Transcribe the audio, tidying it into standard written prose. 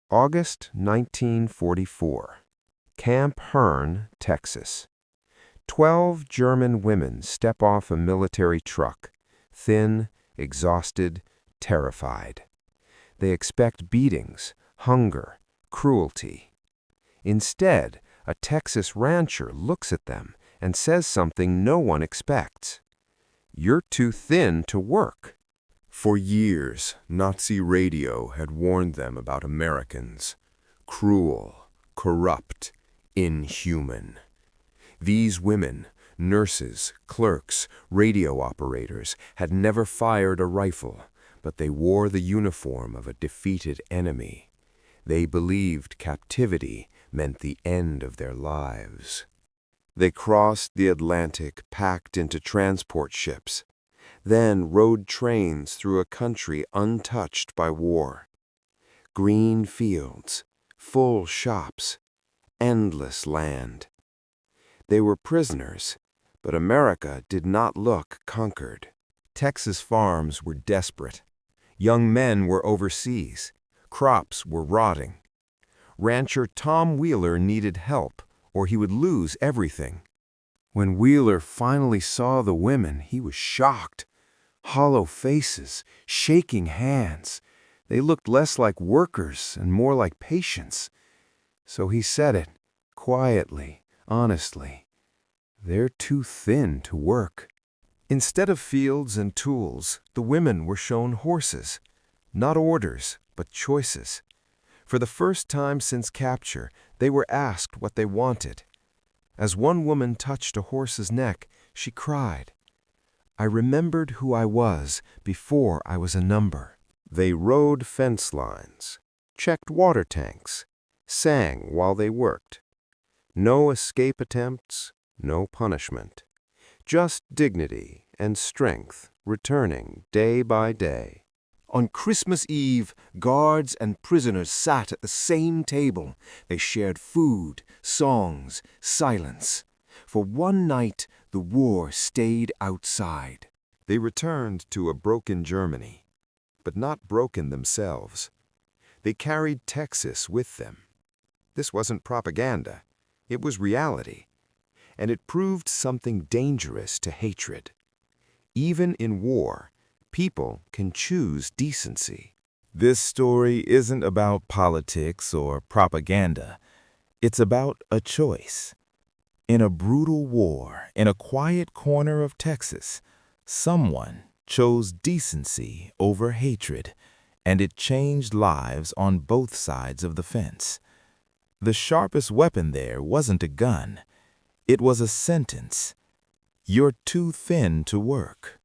August 1944. Camp Hearn, Texas. 12 German women step off a military truck, thin, exhausted, terrified. They expect beatings, hunger, cruelty. Instead, a Texas rancher looks at them and says something no one expects. "You're too thin to work." For years, Nazi radio had warned them about Americans. Cruel, corrupt, inhuman. These women, nurses, clerks, radio operators, had never fired a rifle, but they wore the uniform of a defeated enemy. They believed captivity meant the end of their lives. They crossed the Atlantic packed into transport ships, then rode trains through a country untouched by war. Green fields, full shops, endless land. They were prisoners, but America did not look conquered. Texas farms were desperate. Young men were overseas. Crops were rotting. Rancher Tom Wheeler needed help, or he would lose everything. When Wheeler finally saw the women, he was shocked. Hollow faces, shaking hands. They looked less like workers and more like patients. So he said it, quietly, honestly. "They're too thin to work." Instead of fields and tools, the women were shown horses. Not orders, but choices. For the first time since capture, they were asked what they wanted. As one woman touched a horse's neck, she cried, "I remembered who I was before I was a number." They rode fence lines, checked water tanks, sang while they worked. No escape attempts, no punishment. Just dignity and strength returning day by day. On Christmas Eve, guards and prisoners sat at the same table. They shared food, songs, silence. For one night, the war stayed outside. They returned to a broken Germany, but not broken themselves. They carried Texas with them. This wasn't propaganda. It was reality. And it proved something dangerous to hatred. Even in war, people can choose decency. This story isn't about politics or propaganda. It's about a choice. In a brutal war, in a quiet corner of Texas, someone chose decency over hatred, and it changed lives on both sides of the fence. The sharpest weapon there wasn't a gun. It was a sentence. "You're too thin to work."